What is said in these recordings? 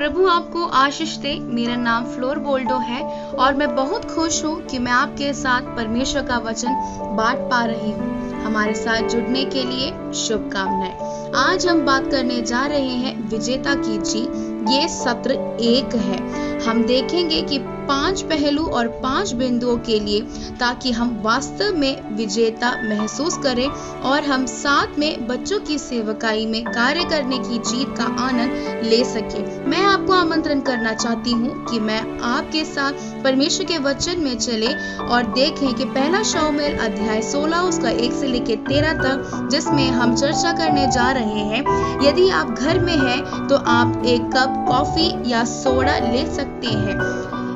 प्रभु आपको आशीष दे। मेरा नाम फ्लोर बोल्डो है और मैं बहुत खुश हूँ कि मैं आपके साथ परमेश्वर का वचन बांट पा रही हूँ। हमारे साथ जुड़ने के लिए शुभकामनाएं। आज हम बात करने जा रहे हैं विजेता की जीत। ये सत्र 1 है। हम देखेंगे कि 5 पहलू और 5 बिंदुओं के लिए, ताकि हम वास्तव में विजेता महसूस करें और हम साथ में बच्चों की सेवकाई में कार्य करने की जीत का आनंद ले सके। मैं आपको आमंत्रण करना चाहती हूँ कि मैं आपके साथ परमेश्वर के वचन में चले और देखें कि पहला शमूएल अध्याय 16 उसका 1 से लेकर 13 तक, जिसमें हम चर्चा करने जा रहे हैं। यदि आप घर में हैं तो आप एक कप कॉफी या सोडा ले सकते हैं।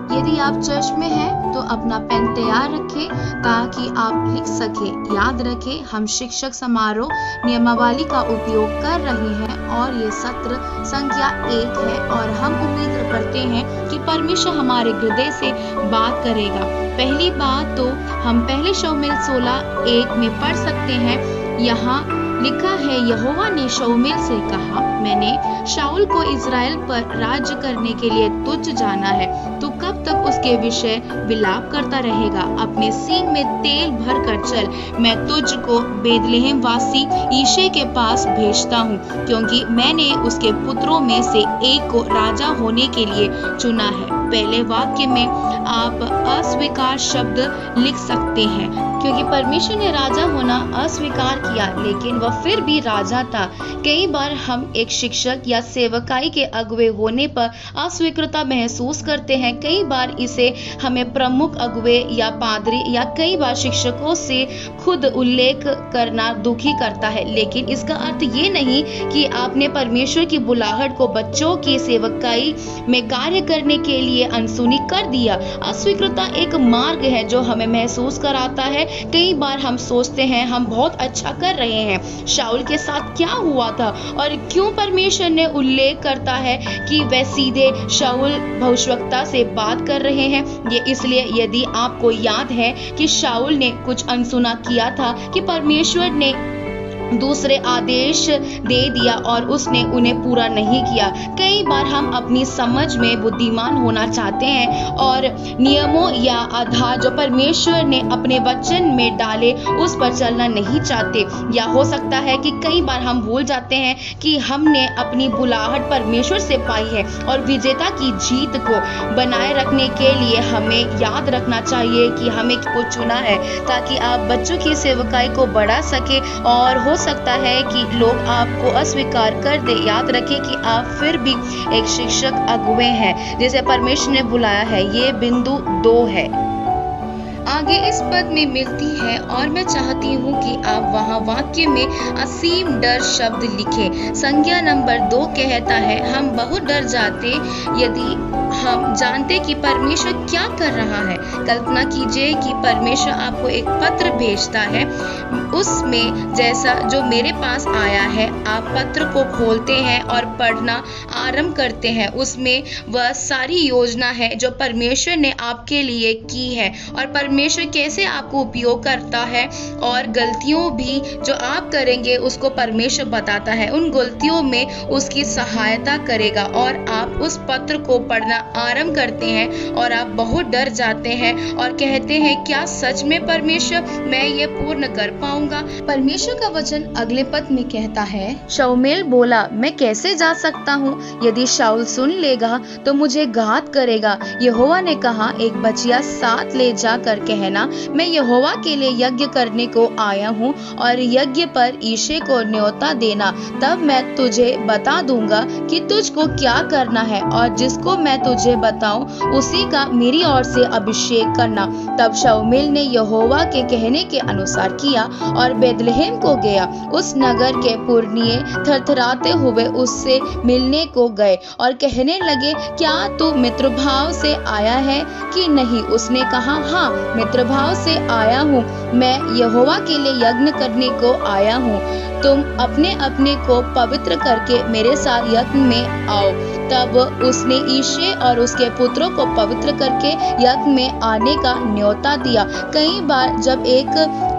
यदि आप चर्च में हैं तो अपना पेन तैयार रखें ताकि आप लिख सकें। याद रखें, हम शिक्षक समारोह नियमावली का उपयोग कर रहे हैं और ये सत्र संख्या 1 है और हम उम्मीद करते हैं कि परमेश्वर हमारे हृदय से बात करेगा। पहली बात तो हम पहले शमूएल 16:1 में पढ़ सकते हैं। यहाँ लिखा है, यहोवा ने शमूएल से कहा, मैंने शाऊल को इज़राइल पर राज्य करने के लिए तुझ जाना है। तू कब तक उसके विषय विलाप करता रहेगा? अपने सींग में तेल भर कर चल। मैं तुझको बेथलेहम वासी यिशै के पास भेजता हूँ, क्योंकि मैंने उसके पुत्रों में से एक को राजा होने के लिए चुना है। पहले वाक्य में आप अस्वीकार शब्द लिख सकते हैं, क्योंकि परमेश्वर ने राजा होना अस्वीकार किया, लेकिन वह फिर भी राजा था। कई बार हम एक शिक्षक या सेवकाई के अगुवे होने पर अस्वीकृता महसूस करते हैं। कई बार इसे हमें प्रमुख अगुवे या पादरी या कई बार शिक्षकों से खुद उल्लेख करना दुखी करता है, लेकिन इसका अर्थ ये नहीं कि आपने परमेश्वर की बुलाहट को बच्चों की सेवकाई में कार्य करने के लिए अनसुनी कर दिया। अस्वीकृता एक मार्ग है जो हमें महसूस कराता है। कई बार हम सोचते हैं हम बहुत अच्छा कर रहे हैं। शाऊल के साथ क्या हुआ था और क्यों परमेश्वर ने उल्लेख करता है कि वह सीधे शाऊल भविष्यवक्ता से बात कर रहे हैं? ये इसलिए, यदि आपको याद है कि शाऊल ने कुछ अनसुना किया था कि परमेश्वर ने दूसरे आदेश दे दिया और उसने उन्हें पूरा नहीं किया। कई बार हम अपनी समझ में बुद्धिमान होना चाहते हैं और नियमों या आधार जो परमेश्वर ने अपने वचन में डाले उस पर चलना नहीं चाहते। या हो सकता है कि कई बार हम भूल जाते हैं कि हमने अपनी बुलाहट परमेश्वर से पाई है और विजेता की जीत को बनाए रखने के लिए हमें याद रखना चाहिए कि हमें को चुना है, ताकि आप बच्चों की सेवकाई को बढ़ा सके। और हो सकता है कि लोग आपको अस्वीकार कर दे। याद रखें कि आप फिर भी एक शिक्षक अगुवे हैं जिसे परमेश्वर ने बुलाया है। ये बिंदु 2 है। आगे इस पद में मिलती है, और मैं चाहती हूँ कि आप वहाँ वाक्य में असीम डर शब्द लिखें। संज्ञा नंबर 2 कहता है, हम बहुत डर जाते यदि हम जानते कि परमेश्वर क्या कर रहा है। कल्पना कीजिए कि परमेश्वर आपको एक पत्र भेजता है, उसमें जैसा जो मेरे पास आया है, आप पत्र को खोलते हैं और पढ़ना आरंभ करते हैं। उसमें वह सारी योजना है जो परमेश्वर ने आपके लिए की है और परमेश्वर कैसे आपको उपयोग करता है, और गलतियों भी जो आप करेंगे उसको परमेश्वर बताता है। उन गलतियों में उसकी सहायता करेगा और आप उस पत्र को पढ़ना आरंभ करते हैं और आप बहुत डर जाते हैं और कहते हैं, क्या सच में परमेश्वर मैं ये पूर्ण कर पाऊंगा? परमेश्वर का वचन अगले पद में कहता है, शमूएल बोला, मैं कैसे जा सकता हूँ? यदि शाऊल सुन लेगा तो मुझे घात करेगा। यहोवा ने कहा, एक बचिया साथ ले जाकर कहना, मैं यहोवा के लिए यज्ञ करने को आया हूँ और यज्ञ पर यिशै को न्योता देना। तब मैं तुझे बता दूंगा कि तुझको क्या करना है, और जिसको मैं तुझे बताऊं उसी का मेरी ओर से अभिषेक करना। तब शमूएल ने यहोवा के कहने के अनुसार किया और बेथलेहम को गया। उस नगर के पुरनिये थरथराते हुए उससे मिलने को गए और कहने लगे, क्या तू मित्रभाव से आया है कि नहीं? उसने कहा, हाँ, मित्रभाव से आया हूँ। मैं यहोवा के लिए यज्ञ करने को आया हूँ। तुम अपने अपने को पवित्र करके मेरे साथ यज्ञ में आओ। तब उसने यिशै और उसके पुत्रों को पवित्र करके यज्ञ में आने का न्योता दिया। कई बार जब एक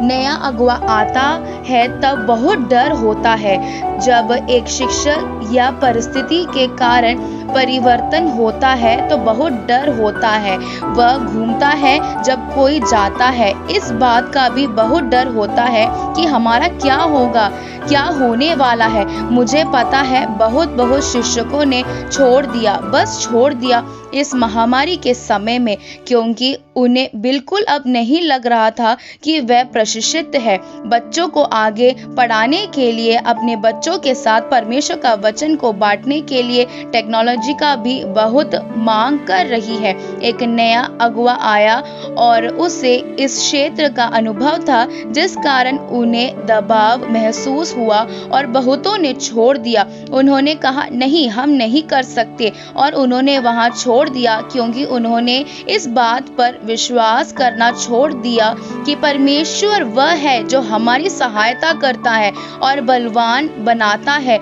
नया अगुवा आता है तब बहुत डर होता है। जब एक शिक्षक या परिस्थिति के कारण परिवर्तन होता है तो बहुत डर होता है। वह घूमता है जब कोई जाता है, इस बात का भी बहुत डर होता है कि हमारा क्या होगा, क्या होने वाला है। मुझे पता है बहुत शिक्षकों ने छोड़ दिया, बस छोड़ दिया इस महामारी के समय में, क्योंकि उन्हें बिल्कुल अब नहीं लग रहा था कि वह प्रशिक्षित है बच्चों को आगे पढ़ाने के लिए, अपने बच्चों के साथ परमेश्वर का वचन को बांटने के लिए टेक्नोलॉजी का भी बहुत मांग कर रही है। एक नया अगुवा आया और उसे इस क्षेत्र का अनुभव था, जिस कारण उन्हें दबाव महसूस हुआ और बहुतों ने छोड़ दिया। उन्होंने कहा नहीं, हम नहीं कर सकते, और उन्होंने वहां छोड़ दिया क्योंकि उन्होंने इस बात पर विश्वास करना छोड़ दिया कि परमेश्वर वह है जो हमारी सहायता करता है और बलवान बनाता है।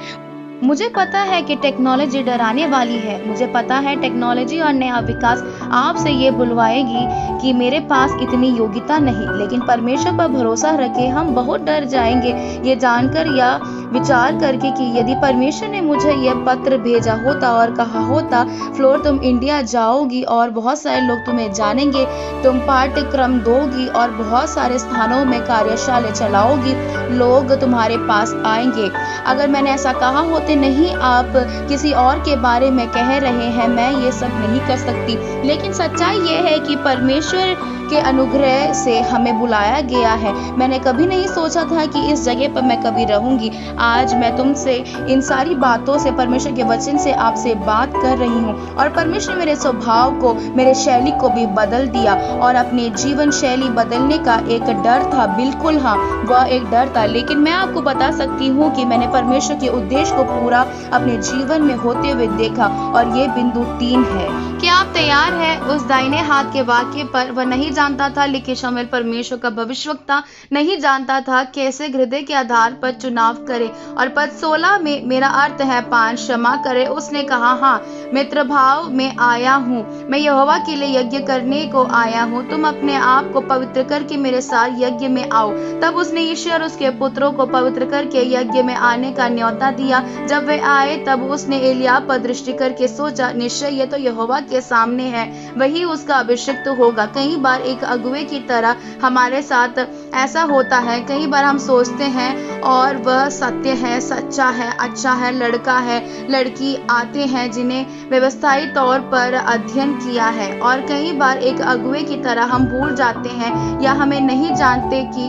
मुझे पता है कि टेक्नोलॉजी डराने वाली है। मुझे पता है टेक्नोलॉजी और नया विकास आपसे ये बुलवाएगी कि मेरे पास इतनी योग्यता नहीं, लेकिन परमेश्वर पर भरोसा रखे हम बहुत डर जाएंगे ये जानकर या विचार करके कि यदि परमेश्वर ने मुझे यह पत्र भेजा होता और कहा होता फ्लोर तुम इंडिया जाओगी और बहुत सारे लोग तुम्हें जानेंगे, तुम पाठ्यक्रम दोगी और बहुत सारे स्थानों में कार्यशाला चलाओगी, लोग तुम्हारे पास आएंगे। अगर मैंने ऐसा कहा होते नहीं, आप किसी और के बारे में कह रहे हैं, मैं ये सब नहीं कर सकती। लेकिन सच्चाई ये है कि परमेश्वर के अनुग्रह से हमें बुलाया गया है। मैंने कभी नहीं सोचा था कि इस जगह पर मैं कभी रहूंगी। आज मैं तुमसे इन सारी बातों से, परमेश्वर के वचन से आपसे बात कर रही हूँ, और परमेश्वर ने मेरे स्वभाव को, मेरे शैली को भी बदल दिया, और अपने जीवन शैली बदलने का एक डर था। बिल्कुल हाँ, वह एक डर था, लेकिन मैं आपको बता सकती हूँ कि मैंने परमेश्वर के उद्देश्य को पूरा अपने जीवन में होते हुए देखा, और ये बिंदु 3 है। क्या आप तैयार हैं उस दाहिने हाथ के वाक्य पर? वह नहीं जानता था, लेकिन शमूएल परमेश्वर का भविष्यवक्ता नहीं जानता था कैसे हृदय के आधार पर चुनाव करे। और पद 16 में मेरा अर्थ है 5 क्षमा करे। उसने कहा हाँ, मित्र भाव में आया हूँ, मैं यहोवा के लिए यज्ञ करने को आया हूँ, तुम अपने आप को पवित्र करके मेरे साथ यज्ञ में आओ। तब उसने ईश्वर और उसके पुत्रों को पवित्र करके यज्ञ में आने का न्योता दिया। जब वे आए तब उसने एलियाब पर दृष्टि करके सोचा, निश्चय ये तो यहोवा के सामने है, वही उसका अभिषिक्त होगा। कई बार एक अगुवे की तरह हमारे साथ ऐसा होता है। कई बार हम सोचते हैं और वह सत्य है, सच्चा है, अच्छा है, लड़का है, लड़की आते हैं जिन्हें व्यवस्थित तौर पर अध्ययन किया है, और कई बार एक अगुवे की तरह हम भूल जाते हैं या हमें नहीं जानते कि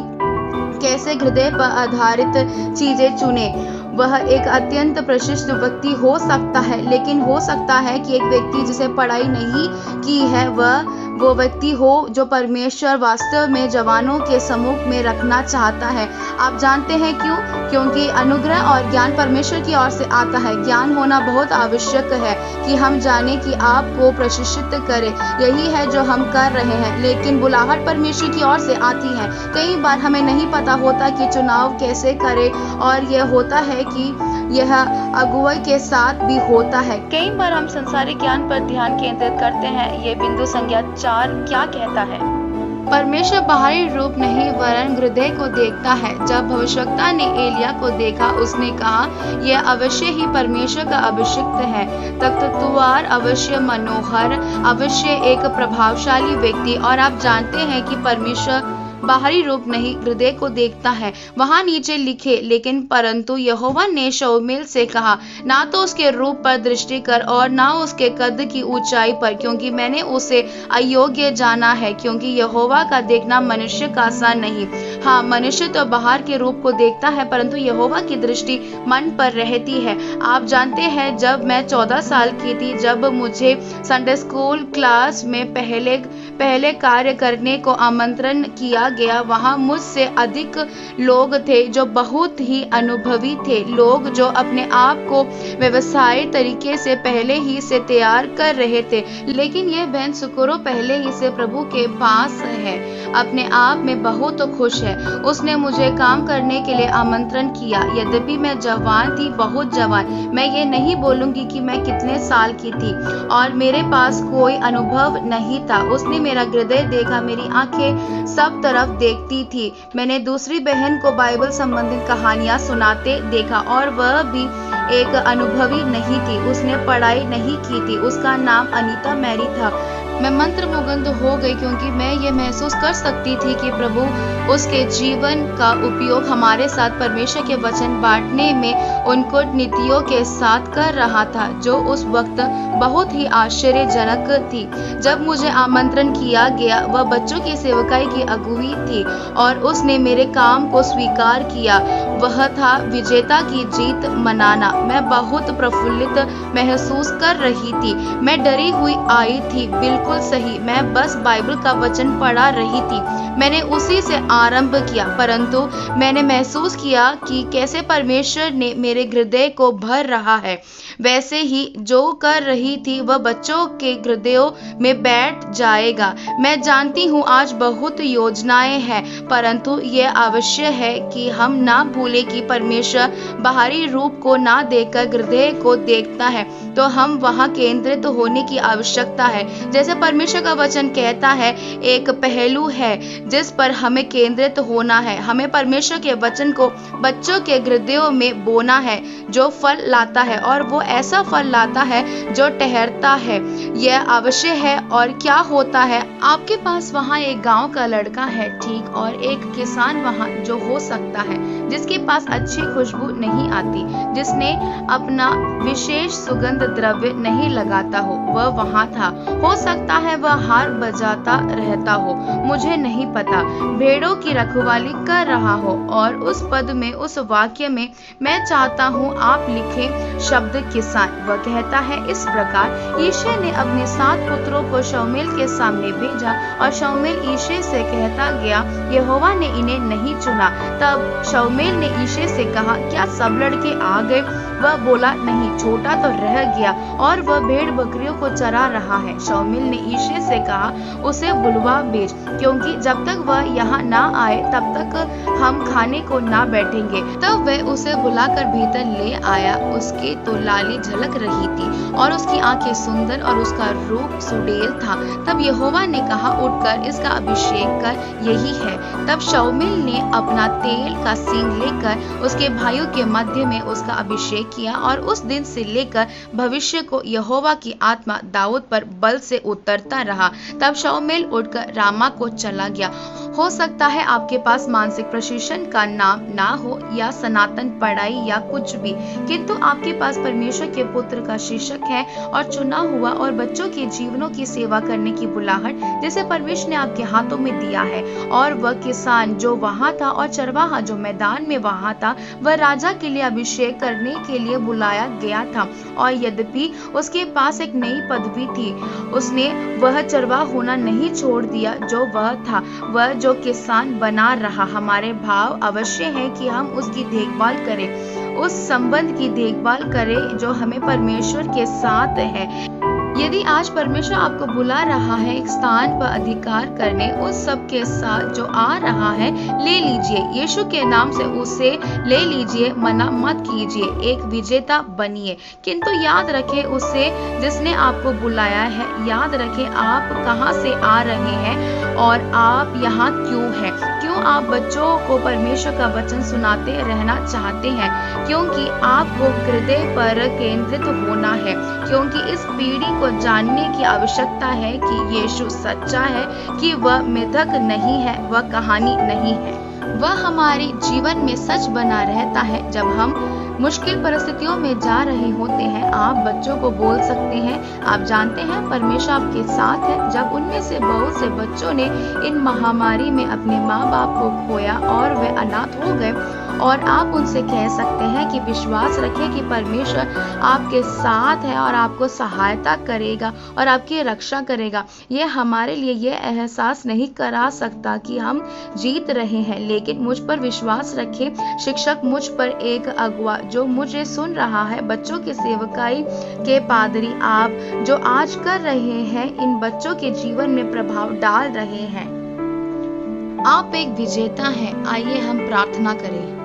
कैसे हृदय पर आधारित चीजें चुने। वह एक अत्यंत प्रशिष्ट व्यक्ति हो सकता है, लेकिन हो सकता है कि एक व्यक्ति जिसे पढ़ाई नहीं की है वो व्यक्ति हो जो परमेश्वर वास्तव में जवानों के सम्मुख में रखना चाहता है। आप जानते हैं क्यों? क्योंकि अनुग्रह और ज्ञान परमेश्वर की ओर से आता है। ज्ञान होना बहुत आवश्यक है कि हम जाने कि आपको प्रशिक्षित करें। यही है जो हम कर रहे हैं, लेकिन बुलाहट परमेश्वर की ओर से आती है। कई बार हमें नहीं पता होता कि चुनाव कैसे करें, और यह होता है कि यह अगुवाई के साथ भी होता है। कई बार हम संसारिक ज्ञान पर ध्यान केंद्रित करते हैं। ये बिंदु संज्ञा 4 क्या कहता है? परमेश्वर बाहरी रूप नहीं वरन हृदय को देखता है। जब भविष्यवक्ता ने एलिया को देखा, उसने कहा यह अवश्य ही परमेश्वर का अभिषिक्त है। तख्तवार अवश्य मनोहर, अवश्य एक प्रभावशाली व्यक्ति। और आप जानते हैं कि परमेश्वर बाहरी रूप नहीं हृदय को देखता है। वहां नीचे लिखे, लेकिन परंतु यहोवा ने शमूएल से कहा, ना तो उसके रूप पर दृष्टि कर और ना उसके कद की ऊंचाई पर, क्योंकि मैंने उसे अयोग्य जाना है। क्योंकि यहोवा का देखना मनुष्य का सा नहीं। हाँ, मनुष्य तो बाहर के रूप को देखता है, परंतु यहोवा की दृष्टि मन पर रहती है। आप जानते हैं, जब मैं 14 साल की थी, जब मुझे संडे स्कूल क्लास में पहले कार्य करने को आमंत्रण किया गया, वहां मुझसे अधिक लोग थे जो बहुत ही अनुभवी थे, लोग जो अपने आप को व्यवसायिक तरीके से पहले ही से तैयार कर रहे थे। लेकिन यह बहन सुकुरो पहले ही से प्रभु के पास है। अपने आप में बहुत खुश है। उसने मुझे काम करने के लिए आमंत्रण किया। यद्यपि मैं जवान थी, बहुत जवान, मैं ये नहीं बोलूंगी कि मैं कितने साल की थी और मेरे पास कोई अनुभव नहीं था। उसने मेरा हृदय देखा, मेरी आंखें सब तरफ देखती थी। मैंने दूसरी बहन को बाइबल संबंधित कहानियां सुनाते देखा और वह भी एक अनुभवी नहीं थी। उसने पढ़ाई नहीं की थी। उसका नाम अनीता मैरी था। मैं मंत्रमुग्ध हो गई क्योंकि मैं ये महसूस कर सकती थी कि प्रभु उसके जीवन का उपयोग हमारे साथ परमेश्वर के वचन बांटने में उन कूटनीतियों के साथ कर रहा था जो उस वक्त बहुत ही आश्चर्यजनक थी। जब मुझे आमंत्रण किया गया, वह बच्चों की सेवकाई की अगुवी थी और उसने मेरे काम को स्वीकार किया। वह था विजेता की जीत मनाना। मैं बहुत प्रफुल्लित महसूस कर रही थी। मैं डरी हुई आई थी, बिल्कुल सही, मैं बस बाइबल का वचन पढ़ा रही थी। मैंने उसी से आरंभ किया, परंतु मैंने महसूस किया कि कैसे परमेश्वर ने मेरे हृदय को भर रहा है। वैसे ही जो कर रही थी वह बच्चों के हृदयों में बैठ जाएगा। मैं जानती हूँ आज बहुत योजनाएं हैं, परंतु यह आवश्यक है कि हम ना भूले कि परमेश्वर बाहरी रूप को ना देखकर हृदय को देखता है, तो हम वहां केंद्रित होने की आवश्यकता है। जैसे परमेश्वर का वचन कहता है, एक पहलू है जिस पर हमें केंद्रित होना है। हमें परमेश्वर के वचन को बच्चों के हृदयों में बोना है जो फल लाता है, और वो ऐसा फल लाता है जो ठहरता है। यह आवश्यक है। और क्या होता है, आपके पास वहाँ एक गांव का लड़का है, ठीक, और एक किसान वहाँ जो हो सकता है जिसके पास अच्छी खुशबू नहीं आती, जिसने अपना विशेष सुगंध द्रव्य नहीं लगाता हो, वह वहाँ था। हो सकता है वह हार बजाता रहता हो, मुझे नहीं पता, भेड़ों की रखवाली कर रहा हो। और उस पद में, उस वाक्य में मैं चाहता हूँ आप लिखें शब्द किसान। वह कहता है इस प्रकार, यिशै ने अपने 7 पुत्रों को शमूएल के सामने भेजा और शमूएल यिशै से कहता गया, यहोवा ने इन्हें नहीं चुना। तब शमूएल ने यिशै से कहा, क्या सब लड़के आ गए? वह बोला, नहीं, छोटा तो रह गया और वह भेड़ बकरियों को चरा रहा है। शमूएल ने यिशै से कहा, उसे बुलवा भेज, क्योंकि जब तक वह यहाँ ना आए तब तक हम खाने को ना बैठेंगे। तब वह उसे बुलाकर भीतर ले आया। उसके तो लाली झलक रही थी और उसकी आंखें सुंदर और उसका रूप सुडैल था। तब यहोवा ने कहा, उठकर इसका अभिषेक कर, यही है। तब शमूएल ने अपना तेल का सींग लेकर उसके भाइयों के मध्य में उसका अभिषेक किया और उस दिन से लेकर भविष्य को यहोवा की आत्मा दाऊद पर बल से उतरता रहा। तब शमूएल उठकर रामा को चला गया। हो सकता है आपके पास मानसिक प्रशिक्षण का नाम ना हो या सनातन पढ़ाई या कुछ भी, किंतु आपके पास परमेश्वर के पुत्र का शीर्षक है और चुना हुआ और बच्चों के जीवनों की सेवा करने की बुलाहट जिसे परमेश्वर ने आपके हाथों में दिया है। और वह किसान जो वहां था और चरवाहा जो मैदान में वहां था, वह राजा के लिए अभिषेक करने के लिए बुलाया गया था। और यद्यपि उसके पास एक नई पदवी थी, उसने वह चरवाहा होना नहीं छोड़ दिया जो वह था। वह जो किसान बना रहा। हमारे भाव अवश्य है कि हम उसकी देखभाल करें, उस संबंध की देखभाल करें जो हमें परमेश्वर के साथ है। यदि आज परमेश्वर आपको बुला रहा है एक स्थान पर अधिकार करने, उस सब के साथ जो आ रहा है, ले लीजिए। यीशु के नाम से उसे ले लीजिए, मना मत कीजिए, एक विजेता बनिए। किंतु याद रखें उसे जिसने आपको बुलाया है। याद रखें आप कहां से आ रहे हैं और आप यहाँ क्यों हैं। क्यों आप बच्चों को परमेश्वर का वचन सुनाते रहना चाहते हैं? क्योंकि आपको हृदय पर केंद्रित होना है, क्योंकि इस पीढ़ी को जानने की आवश्यकता है कि यीशु सच्चा है, कि वह मिथक नहीं है, वह कहानी नहीं है। वह हमारे जीवन में सच बना रहता है। जब हम मुश्किल परिस्थितियों में जा रहे होते हैं, आप बच्चों को बोल सकते हैं, आप जानते हैं परमेश्वर आपके साथ है। जब उनमें से बहुत से बच्चों ने इन महामारी में अपने माँ बाप को खोया और वे अनाथ हो गए, और आप उनसे कह सकते हैं कि विश्वास रखें कि परमेश्वर आपके साथ है और आपको सहायता करेगा और आपकी रक्षा करेगा। ये हमारे लिए ये एहसास नहीं करा सकता कि हम जीत रहे हैं, लेकिन मुझ पर विश्वास रखें। शिक्षक, मुझ पर एक अगुआ जो मुझे सुन रहा है, बच्चों की सेवकाई के पादरी, आप जो आज कर रहे हैं, इन बच्चों के जीवन में प्रभाव डाल रहे हैं। आप एक विजेता हैं। आइए हम प्रार्थना करें।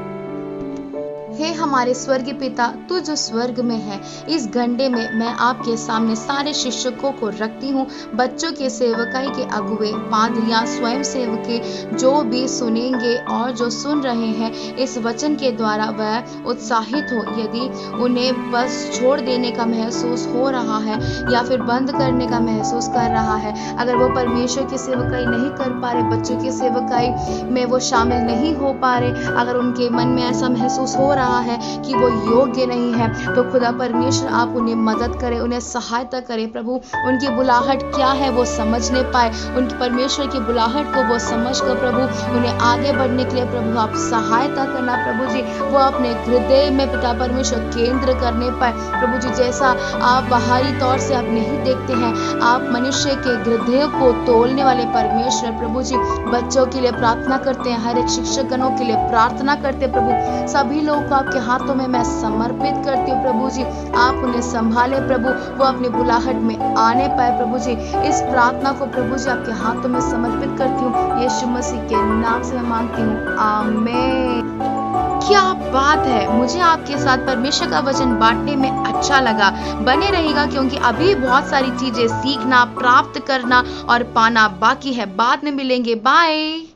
हे हमारे स्वर्गीय पिता, तू जो स्वर्ग में है, इस घंटे में मैं आपके सामने सारे शिक्षकों को रखती हूँ, बच्चों के सेवकाई के अगुवे, पादरियां, स्वयं सेवके, जो भी सुनेंगे और जो सुन रहे हैं इस वचन के द्वारा वह उत्साहित हो। यदि उन्हें बस छोड़ देने का महसूस हो रहा है या फिर बंद करने का महसूस कर रहा है, अगर वो परमेश्वर की सेवकाई नहीं कर पा रहे, बच्चों की सेवकाई में वो शामिल नहीं हो पा रहे, अगर उनके मन में ऐसा महसूस हो रहा है कि वो योग्य नहीं है, तो खुदा परमेश्वर आप उन्हें मदद करें, उन्हें सहायता करें प्रभु। उनकी बुलाहट क्या है वो समझने पाए, उनकी परमेश्वर की बुलाहट को वो समझ कर प्रभु उन्हें आगे बढ़ने के लिए प्रभु आप सहायता करना प्रभु जी। वो अपने हृदय में पिता परमेश्वर केंद्र करने पाए प्रभु जी। जैसा आप बाहरी तौर से आप नहीं देखते हैं, आप मनुष्य के हृदय को तोलने वाले परमेश्वर प्रभु जी। बच्चों के लिए प्रार्थना करते हैं, हर एक शिक्षकगणों के लिए प्रार्थना करते हैं प्रभु। सभी लोग आपके हाथों में मैं समर्पित करती हूँ प्रभु जी। आप उन्हें संभाले प्रभु, वो अपनी बुलाहट में आने पाए प्रभु जी। इस प्रार्थना को प्रभु जी आपके हाथों में समर्पित करती हूँ, यीशु मसीह के नाम से मैं मांगती हूँ, आमीन। क्या बात है, मुझे आपके साथ परमेश्वर का वचन बांटने में अच्छा लगा। बने रहेगा क्योंकि अभी बहुत सारी चीजें सीखना, प्राप्त करना और पाना बाकी है। बाद में मिलेंगे, बाय।